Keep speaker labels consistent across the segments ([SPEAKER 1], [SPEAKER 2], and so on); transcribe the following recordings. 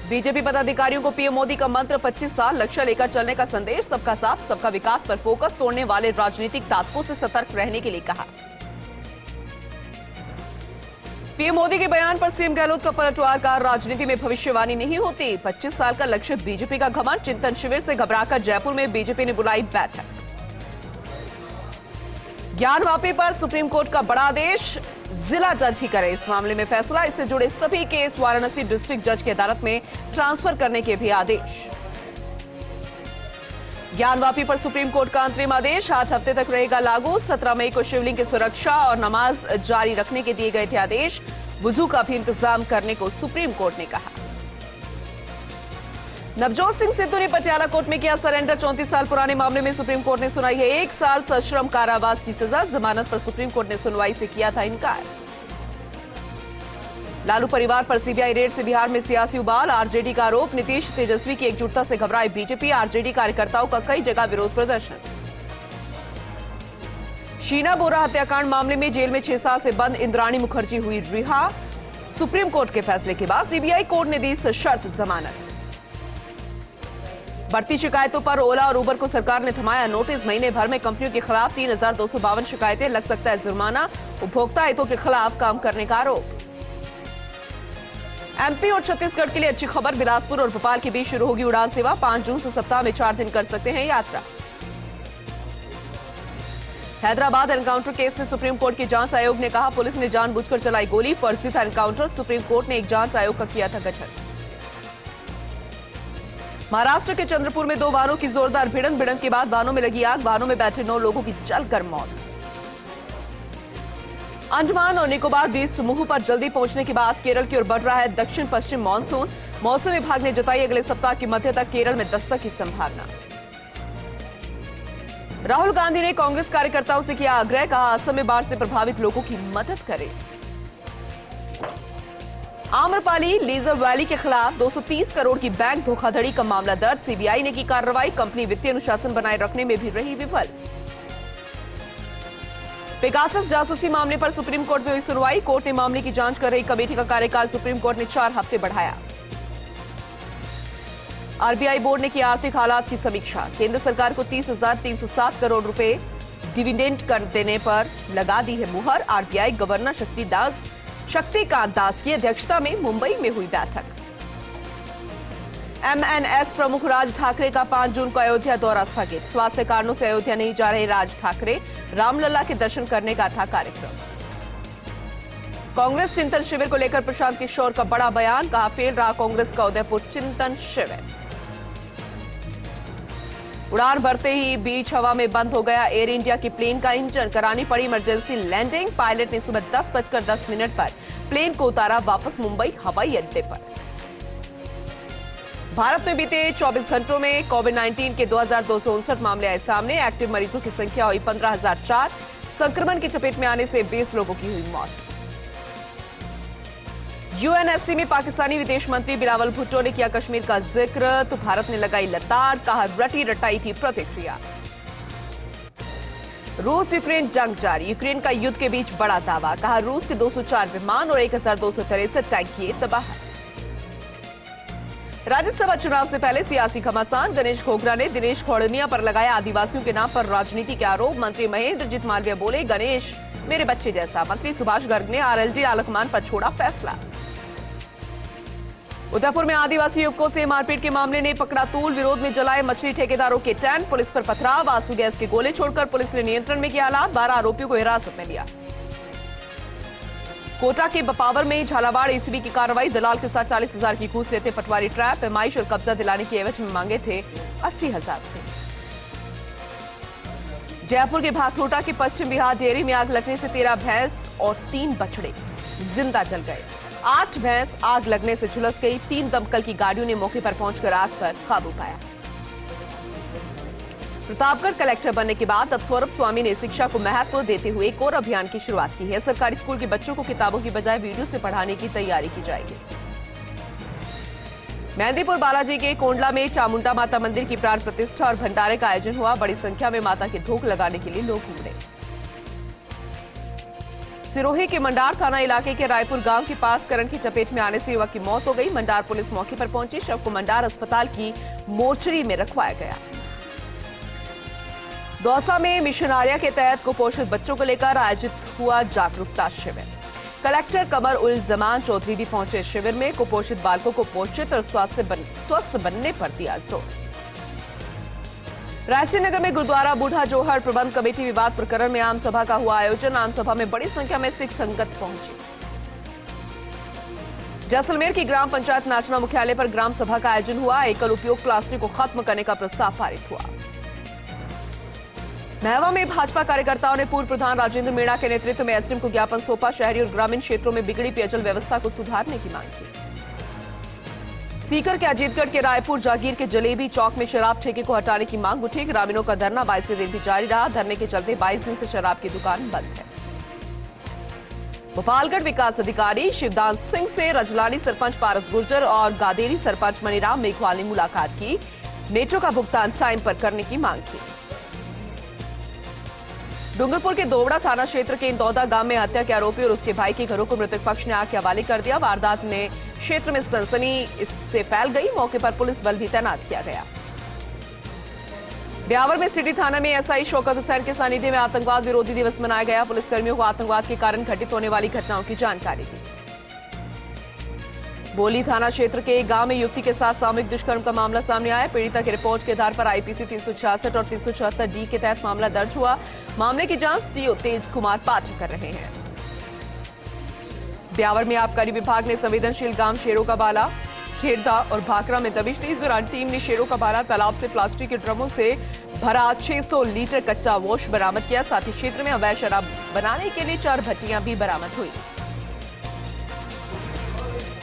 [SPEAKER 1] BJP पदाधिकारियों को PM Modi का मंत्र 25 साल लक्ष्य लेकर चलने का संदेश। सबका साथ सबका विकास पर फोकस तोड़ने वाले राजनीतिक ताकतों से सतर्क रहने के लिए कहा। पीएम मोदी के बयान पर सीएम गहलोत का पलटवार का राजनीति में भविष्यवाणी नहीं होती। 25 साल का लक्ष्य बीजेपी का घमंड। चिंतन शिविर से घबराकर जयपुर में बीजेपी ने बुलाई बैठक। ज्ञानवापी पर सुप्रीम कोर्ट का बड़ा आदेश। जिला जज ही करे इस मामले में फैसला। इससे जुड़े सभी केस वाराणसी डिस्ट्रिक्ट जज की अदालत में ट्रांसफर करने के भी आदेश। ज्ञानवापी पर सुप्रीम कोर्ट का अंतरिम आदेश 8 हफ्ते तक रहेगा लागू। 17 मई को शिवलिंग की सुरक्षा और नमाज जारी रखने के दिए गए थे आदेश। वुजू का भी इंतजाम करने को सुप्रीम कोर्ट ने कहा। नवजोत सिंह सिद्धू ने पटियाला कोर्ट में किया सरेंडर। 34 साल पुराने मामले में सुप्रीम कोर्ट ने सुनाई है 1 साल सश्रम कारावास की सजा। जमानत पर सुप्रीम कोर्ट ने सुनवाई से किया था इनकार। लालू परिवार पर सीबीआई रेड से बिहार में सियासी उबाल। आरजेडी का आरोप। नीतीश तेजस्वी की एकजुटता से घबराई बीजेपी। आरजेडी कार्यकर्ताओं का कई जगह विरोध प्रदर्शन। शीना बोरा हत्याकांड मामले में जेल में 6 साल से बंद इंद्राणी मुखर्जी हुई रिहा। सुप्रीम कोर्ट के फैसले के बाद सीबीआई कोर्ट ने दी सशर्त जमानत। बढ़ती शिकायतों पर ओला और उबर को सरकार ने थमाया नोटिस। महीने भर में कंपनियों के खिलाफ 3252 शिकायतें। लग सकता है जुर्माना। उपभोक्ता हितों के खिलाफ काम करने का आरोप। एमपी और छत्तीसगढ़ के लिए अच्छी खबर। बिलासपुर और भोपाल के बीच शुरू होगी उड़ान सेवा। 5 जून से सप्ताह में 4 दिन कर सकते हैं यात्रा। हैदराबाद एनकाउंटर केस में सुप्रीम कोर्ट की जांच आयोग ने कहा पुलिस ने जानबूझकर चलाई गोली। फर्जी था एनकाउंटर। सुप्रीम कोर्ट ने एक जांच आयोग का किया था गठन। महाराष्ट्र के चंद्रपुर में 2 वाहनों की जोरदार भिड़ंत के बाद वाहनों में लगी आग। वाहनों में बैठे 9 लोगों की जलकर मौत। अंडमान और निकोबार द्वीप समूह पर जल्दी पहुंचने के बाद केरल की ओर बढ़ रहा है दक्षिण पश्चिम मानसून। मौसम विभाग ने जताई अगले सप्ताह की मध्य तक केरल में दस्तक की संभावना। राहुल गांधी ने कांग्रेस कार्यकर्ताओं से किया आग्रह। कहा असम में बाढ़ से प्रभावित लोगों की मदद करें। आम्रपाली लेजर वैली के खिलाफ 230 करोड़ की बैंक धोखाधड़ी का मामला दर्ज। सीबीआई ने की कार्रवाई। कंपनी वित्तीय अनुशासन बनाए रखने में भी रही विफल। पेगासस जासूसी मामले पर सुप्रीम कोर्ट में हुई सुनवाई। कोर्ट ने मामले की जांच कर रही कमेटी का कार्यकाल सुप्रीम कोर्ट ने 4 हफ्ते बढ़ाया। आरबीआई बोर्ड ने की आर्थिक हालात की समीक्षा। केंद्र सरकार को 30,307 करोड़ रुपए डिविडेंड कर देने पर लगा दी है मुहर। आरबीआई गवर्नर शक्तिकांत दास की अध्यक्षता में मुंबई में हुई बैठक। एमएनएस प्रमुख राज ठाकरे का 5 जून को अयोध्या दौरा स्थगित। स्वास्थ्य कारणों से अयोध्या नहीं जा रहे राज ठाकरे। रामलला के दर्शन करने का था कार्यक्रम। कांग्रेस चिंतन शिविर को लेकर प्रशांत किशोर का बड़ा बयान। कहा फेल रहा कांग्रेस का उदयपुर चिंतन शिविर। उड़ान भरते ही बीच हवा में बंद हो गया एयर इंडिया की प्लेन का इंजन। करानी पड़ी इमरजेंसी लैंडिंग। पायलट ने सुबह 10:10 पर प्लेन को उतारा वापस मुंबई हवाई अड्डे पर। भारत में बीते 24 घंटों में कोविड-19 के 2259 मामले आए सामने। एक्टिव मरीजों की संख्या हुई 15,004। संक्रमण की चपेट में आने से 20 लोगों की हुई मौत। यूएनएससी में पाकिस्तानी विदेश मंत्री बिलावल भुट्टो ने किया कश्मीर का जिक्र। तो भारत ने लगाई लताड़। कहा रटी रटाई थी प्रतिक्रिया। रूस यूक्रेन जंग जारी। यूक्रेन का युद्ध के बीच बड़ा दावा। कहा रूस के 204 विमान और 1263 टैंक किए तबाह। राज्यसभा चुनाव से पहले सियासी घमासान। गणेश घोगरा ने दिनेश खौड़निया पर लगाया आदिवासियों के नाम पर राजनीति के आरोप। मंत्री महेंद्रजीत मालवीय बोले गणेश मेरे बच्चे जैसा। मंत्री सुभाष गर्ग ने आरएलडी आलकमान पर छोड़ा फैसला। उदयपुर में आदिवासी युवकों से मारपीट के मामले ने पकड़ा तूल। विरोध में जलाए मछली ठेकेदारों के टेंट। पुलिस पर पथराव। आंसू गैस के गोले छोड़कर पुलिस ने नियंत्रण में किया हालात। 12 आरोपियों को हिरासत में लिया। कोटा के बपावर में झालावाड़ एसीबी की कार्रवाई। दलाल के साथ 40,000 की घूस लेते पटवारी ट्रैप। पैमाइश और कब्जा दिलाने की एवज में मांगे थे 80,000। जयपुर के भाखरोटा के पश्चिम बिहार डेयरी में आग लगने से 13 भैंस और 3 बछड़े जिंदा जल गए। 8 भैंस आग लगने से झुलस गई। 3 दमकल की गाड़ियों ने मौके पर पहुंचकर आग पर काबू पाया। प्रतापगढ़ कलेक्टर बनने के बाद अब सौरभ स्वामी ने शिक्षा को महत्व देते हुए एक और अभियान की शुरुआत की है। सरकारी स्कूल के बच्चों को किताबों की बजाय वीडियो से पढ़ाने की तैयारी की जाएगी। मेहंदीपुर बालाजी के कोंडला में चामुंडा माता मंदिर की प्राण प्रतिष्ठा और भंडारे का आयोजन हुआ। बड़ी संख्या में माता के धूप लगाने के लिए लोग उमड़े। सिरोही के मंडार थाना इलाके के रायपुर गांव के पास करंट की चपेट में आने से युवक की मौत हो गई। मंडार पुलिस मौके पर पहुंची, शव को मंडार अस्पताल की मोर्चरी में रखवाया गया। दौसा में मिशन आर्या के तहत कुपोषित बच्चों को लेकर आयोजित हुआ जागरूकता शिविर। कलेक्टर कमर उल जमान चौधरी भी पहुंचे शिविर में। कुपोषित बालकों को पोषित और स्वस्थ बनने पर दिया जोर। रायसेन नगर में गुरुद्वारा बूढ़ा जोहर प्रबंध कमेटी विवाद प्रकरण में आम सभा का हुआ आयोजन। आम सभा में बड़ी संख्या में सिख संगत पहुंची। जैसलमेर की ग्राम पंचायत नाचना मुख्यालय पर ग्राम सभा का आयोजन हुआ। एकल उपयोग प्लास्टिक को खत्म करने का प्रस्ताव पारित हुआ। महवा में भाजपा कार्यकर्ताओं ने पूर्व प्रधान राजेंद्र मीणा के नेतृत्व में एसडीएम को ज्ञापन सौंपा। शहरी और ग्रामीण क्षेत्रों में बिगड़ी पेयजल व्यवस्था को सुधारने की मांग की। सीकर के अजीतगढ़ के रायपुर जागीर के जलेबी चौक में शराब ठेके को हटाने की मांग उठी। ग्रामीणों का धरना 22वें दिन भी जारी रहा। धरने के चलते 22 दिन से शराब की दुकान बंद है। भोपालगढ़ विकास अधिकारी शिवदान सिंह से रजलानी सरपंच पारस गुर्जर और गादेरी सरपंच मनीराम मेघवाल ने मुलाकात की। मेट्रो का भुगतान टाइम पर करने की मांग की। डूंगरपुर के दोवड़ा थाना क्षेत्र के इंदौदा गांव में हत्या के आरोपी और उसके भाई के घरों को मृतक पक्ष ने आग के हवाले कर दिया। वारदात ने क्षेत्र में सनसनी इससे फैल गई। मौके पर पुलिस बल भी तैनात किया गया। ब्यावर में सिटी थाना में एसआई शौकत हुसैन के सानिध्य में आतंकवाद विरोधी दिवस मनाया गया। पुलिसकर्मियों को आतंकवाद के कारण घटित होने वाली घटनाओं की जानकारी दी। बोली थाना क्षेत्र के एक गांव में युवती के साथ सामूहिक दुष्कर्म का मामला सामने आया। पीड़िता की रिपोर्ट के आधार पर आईपीसी 366 और 376 डी के तहत मामला दर्ज हुआ। मामले की जांच सीओ तेज कुमार पाठक कर रहे हैं। ब्यावर में आबकारी विभाग ने संवेदनशील गांव शेरों का बाला, खेरदा और भाकरा में दबिश दी। इस दौरान टीम ने शेरों का बाला तालाब से प्लास्टिक के ड्रमों से भरा 600 लीटर कच्चा वॉश बरामद किया। साथ ही क्षेत्र में अवैध शराब बनाने के लिए 4 भट्टियां भी बरामद हुई।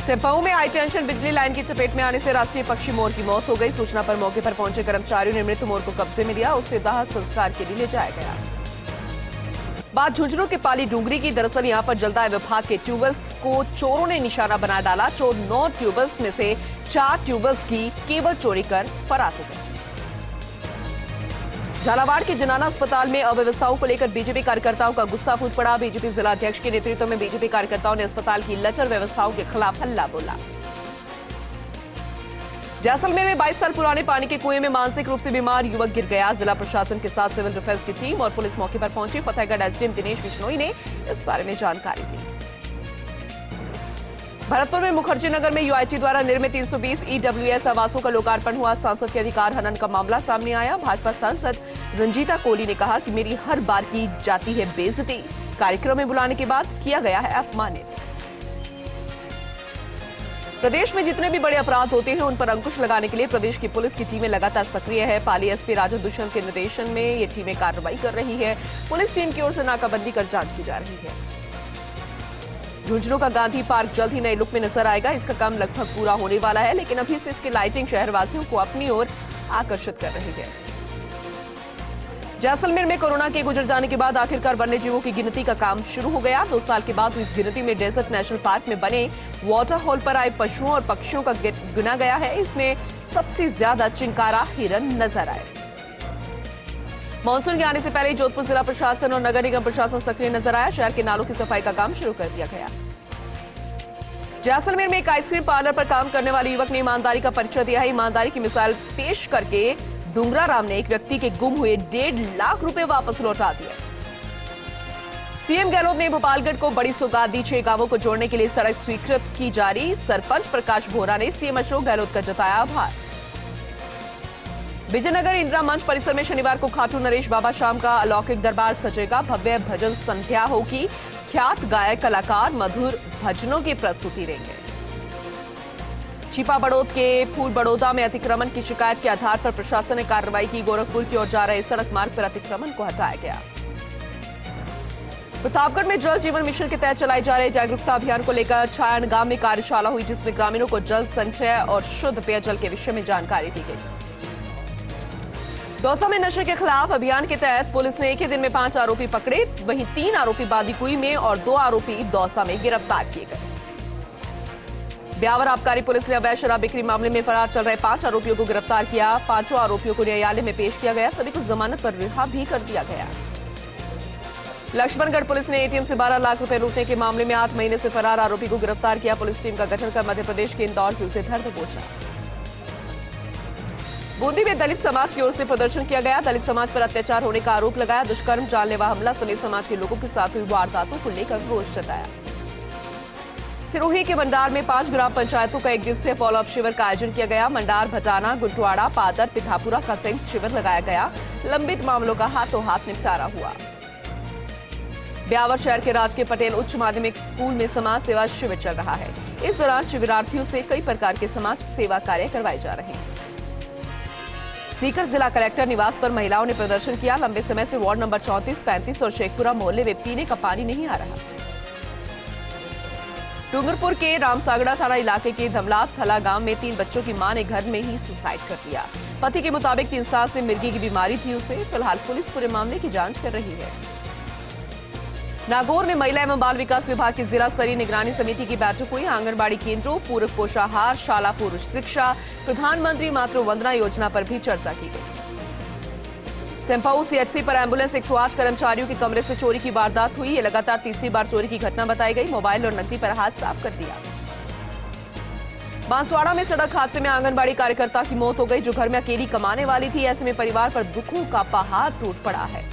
[SPEAKER 1] सेंपऊ में हाई टेंशन बिजली लाइन की चपेट में आने से राष्ट्रीय पक्षी मोर की मौत हो गई। सूचना पर मौके पर पहुंचे कर्मचारियों ने मृत मोर को कब्जे में लिया। उसे दाह संस्कार के लिए ले जाया गया। बात झुंझुनू के पाली डूंगरी की। दरअसल यहां पर जलदाय विभाग के ट्यूबवेल्स को चोरों ने निशाना बना डाला। चोर 9 ट्यूबवेल्स में से 4 ट्यूबवेल्स की केबल चोरी कर फरार हो गए। झालावाड़ के जनाना अस्पताल में अव्यवस्थाओं को लेकर बीजेपी कार्यकर्ताओं का गुस्सा फूट पड़ा। बीजेपी जिला अध्यक्ष के नेतृत्व में बीजेपी कार्यकर्ताओं ने अस्पताल की लचर व्यवस्थाओं के खिलाफ हल्ला बोला। जैसलमेर में 22 साल पुराने पानी के कुएं में मानसिक रूप से बीमार युवक गिर गया। जिला प्रशासन के साथ सिविल डिफेंस की टीम और पुलिस मौके पर पहुंची। फतेहगढ़ एसडीएम दिनेश बिश्नोई ने इस बारे में जानकारी दी। भरतपुर में मुखर्जी नगर में यूआईटी द्वारा निर्मित 320 ईडब्ल्यूएस आवासों का लोकार्पण हुआ। सांसद के अधिकार हनन का मामला सामने आया। भाजपा सांसद रंजीता कोहली ने कहा कि मेरी हर बार की जाती है बेइज्जती। कार्यक्रम में बुलाने के बाद किया गया है अपमानित। प्रदेश में जितने भी बड़े अपराध होते हैं उन पर अंकुश लगाने के लिए प्रदेश की पुलिस की टीमें लगातार सक्रिय है। पाली एसपी राजू दुष्यंत के निर्देशन में ये टीमें कार्रवाई कर रही है। पुलिस टीम की ओर से नाकाबंदी कर जांच की जा रही है। झुंझुनू का गांधी पार्क जल्द ही नए लुक में नजर आएगा। इसका काम लगभग पूरा होने वाला है, लेकिन अभी से इसकी लाइटिंग शहरवासियों को अपनी ओर आकर्षित कर रही है। जैसलमेर में कोरोना के गुजर जाने के बाद आखिरकार वन्यजीवों की गिनती का काम शुरू हो गया। 2 साल के बाद इस गिनती में डेजर्ट नेशनल पार्क में बने वाटर होल पर आए पशुओं और पक्षियों का गिना गया है। इसमें सबसे ज्यादा चिंकारा हिरन नजर आए। मानसून के आने से पहले जोधपुर जिला प्रशासन और नगर निगम प्रशासन सक्रिय नजर आया। शहर के नालों की सफाई का काम शुरू कर दिया गया। जैसलमेर में एक आइसक्रीम पार्लर पर काम करने वाले युवक ने ईमानदारी का परिचय दिया है। ईमानदारी की मिसाल पेश करके डूंगरा राम ने एक व्यक्ति के गुम हुए 1.5 लाख रुपए वापस लौटा दिए। सीएम गहलोत ने भोपालगढ़ को बड़ी सौगात दी। 6 गांवों को जोड़ने के लिए सड़क स्वीकृत की जा रही। सरपंच प्रकाश बोहरा ने सीएम अशोक गहलोत का जताया आभार। विजयनगर इंदिरा मंच परिसर में शनिवार को खाटू नरेश बाबा शाम का अलौकिक दरबार सजेगा। भव्य भजन संध्या होगी। ख्यात गायक कलाकार मधुर भजनों की प्रस्तुति देंगे। छिपा बड़ौद के फूल बड़ौदा में अतिक्रमण की शिकायत के आधार पर प्रशासन ने कार्रवाई की। गोरखपुर की ओर जा रहे सड़क मार्ग पर अतिक्रमण को हटाया गया। प्रतापगढ़ में जल जीवन मिशन के तहत चलाए जा रहे जागरूकता अभियान को लेकर छायन गांव में कार्यशाला हुई, जिसमें ग्रामीणों को जल संचय और शुद्ध पेयजल के विषय में जानकारी दी गई। दौसा में नशे के खिलाफ अभियान के तहत पुलिस ने एक ही दिन में 5 आरोपी पकड़े। वहीं 3 आरोपी बादीकुई में और 2 आरोपी दौसा में गिरफ्तार किए गए। ब्यावर आबकारी पुलिस ने अवैध शराब बिक्री मामले में फरार चल रहे 5 आरोपियों को गिरफ्तार किया। 5 आरोपियों को न्यायालय में पेश किया गया। सभी को जमानत पर रिहा भी कर दिया गया। लक्ष्मणगढ़ पुलिस ने एटीएम से 12 लाख रुपए लूटने के मामले में 8 महीने से फरार आरोपी को गिरफ्तार किया। पुलिस टीम का गठन कर मध्य प्रदेश के इंदौर से उसे धर दबोचा। बूंदी में दलित समाज की ओर से प्रदर्शन किया गया। दलित समाज पर अत्याचार होने का आरोप लगाया। दुष्कर्म, जानलेवा हमला समेत समाज के लोगों के साथ हुई वारदातों को लेकर रोष जताया। सिरोही के मंडार में 5 ग्राम पंचायतों का 1 दिवसीय फॉलोअप शिविर का आयोजन किया गया। मंडार, भटाना, गुंटवाड़ा, पादर, पिथापुरा का संयुक्त शिविर लगाया गया। लंबित मामलों का हाथों हाथ निपटारा हुआ। ब्यावर शहर के राजकीय पटेल उच्च माध्यमिक स्कूल में समाज सेवा शिविर चल रहा है। इस दौरान शिविरार्थियों से कई प्रकार के समाज सेवा कार्य करवाए जा रहे हैं। सीकर जिला कलेक्टर निवास पर महिलाओं ने प्रदर्शन किया। लंबे समय से वार्ड नंबर 34, 35 और शेखपुरा मोहल्ले में पीने का पानी नहीं आ रहा। डूंगरपुर के रामसागड़ा थाना इलाके के धमलात थला गांव में 3 बच्चों की मां ने घर में ही सुसाइड कर लिया। पति के मुताबिक 3 साल से मिर्गी की बीमारी थी उसे। फिलहाल पुलिस पूरे मामले की जांच कर रही है। नागौर में महिला एवं बाल विकास विभाग की जिला स्तरीय निगरानी समिति की बैठक हुई। आंगनबाड़ी केंद्रों, पूरक पोषाहार, शाला पुरुष शिक्षा, प्रधानमंत्री मातृ वंदना योजना पर भी चर्चा की गई। सेंपाऊ सीएचसी पर एम्बुलेंस 108 कर्मचारियों के कमरे से चोरी की वारदात हुई। ये लगातार तीसरी बार चोरी की घटना बताई गई। मोबाइल और नकदी पर हाथ साफ कर दिया। बांसवाड़ा में सड़क हादसे में आंगनबाड़ी कार्यकर्ता की मौत हो गई, जो घर में अकेली कमाने वाली थी। ऐसे में परिवार पर दुखों का पहाड़ टूट पड़ा है।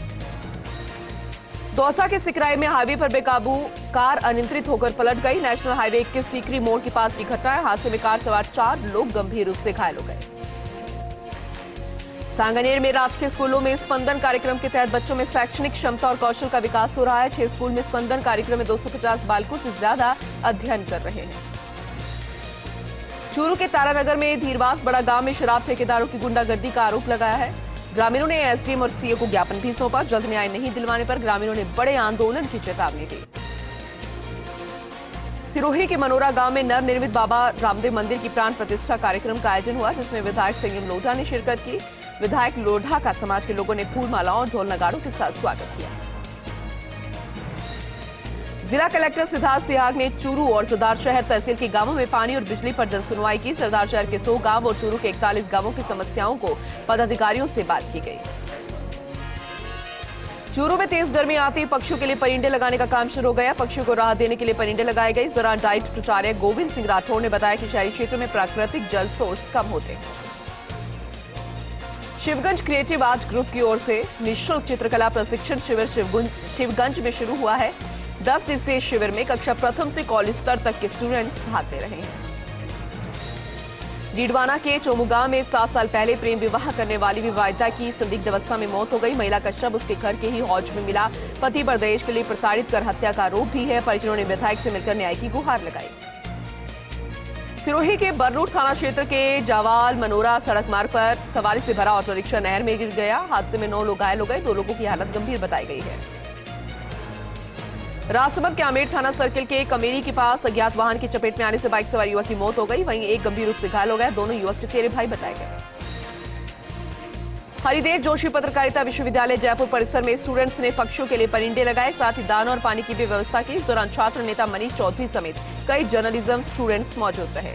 [SPEAKER 1] दौसा के सिकराई में हाईवे पर बेकाबू कार अनियंत्रित होकर पलट गई। नेशनल हाईवे के सीकरी मोड़ के पास की घटना है। हादसे में कार सवार 4 लोग गंभीर रूप से घायल हो गए। सांगनेर में राजकीय स्कूलों में स्पंदन कार्यक्रम के तहत बच्चों में शैक्षणिक क्षमता और कौशल का विकास हो रहा है। 6 स्कूल में स्पंदन कार्यक्रम में 250 बालकों से ज्यादा अध्ययन कर रहे हैं। चूरू के तारानगर में धीरवास बड़ा गांव में शराब ठेकेदारों की गुंडागर्दी का आरोप लगाया है। ग्रामीणों ने एसडीएम और सीओ को ज्ञापन भी सौंपा। जल्द न्याय नहीं दिलवाने पर ग्रामीणों ने बड़े आंदोलन की चेतावनी दी। सिरोही के मनोरा गांव में नवनिर्मित बाबा रामदेव मंदिर की प्राण प्रतिष्ठा कार्यक्रम का आयोजन हुआ, जिसमें विधायक संयम लोढ़ा ने शिरकत की। विधायक लोढ़ा का समाज के लोगों ने फूल मालाओं और ढोल नगाड़ों के साथ स्वागत किया। जिला कलेक्टर सिद्धार्थ सिहाग ने चूरू और सरदार शहर तहसील के गांवों में पानी और बिजली पर जनसुनवाई की। सरदार शहर के 100 गांव और चूरू के 41 गांवों की समस्याओं को पदाधिकारियों से बात की गई। चूरू में तेज गर्मी आते ही पक्षियों के लिए परिंदे लगाने का काम शुरू हो गया। पक्षियों को राहत देने के लिए परिंदे लगाए गए। इस दौरान डाइट प्राचार्य गोविंद सिंह राठौड़ ने बताया कि शहरी क्षेत्र में प्राकृतिक जल सोर्स कम होते हैं। शिवगंज क्रिएटिव आर्ट ग्रुप की ओर से निःशुल्क चित्रकला प्रशिक्षण शिविर शिवगंज में शुरू हुआ है। 10 दिवसीय शिविर में कक्षा प्रथम से कॉलेज स्तर तक के स्टूडेंट्स भाग ले रहे हैं। डीडवाना के चोमुगांव में 7 साल पहले प्रेम विवाह करने वाली विवाहिता की संदिग्ध अवस्था में मौत हो गई। महिला का शव उसके घर के ही हौज में मिला। पति पर दहेज के लिए प्रताड़ित कर हत्या का आरोप भी है। परिजनों ने विधायक से मिलकर न्याय की गुहार लगाई। सिरोही के बररूट थाना क्षेत्र के जावाल मनोरा सड़क मार्ग पर सवारी से भरा ऑटो रिक्शा नहर में गिर गया। हादसे में 9 लोग घायल हो गए। 2 लोगों की हालत गंभीर बताई गई है। राजसमंद के आमेर थाना सर्किल के कमेरी के पास अज्ञात वाहन की चपेट में आने से बाइक सवार युवक की मौत हो गई। वहीं एक गंभीर रूप से घायल हो गया। दोनों युवक चचेरे भाई बताए गए। हरिदेव जोशी पत्रकारिता विश्वविद्यालय जयपुर परिसर में स्टूडेंट्स ने पक्षियों के लिए परिंदे लगाए, साथ ही दाना और पानी की भी व्यवस्था की। इस दौरान छात्र नेता मनीष चौधरी समेत कई जर्नलिज्म स्टूडेंट्स मौजूद रहे।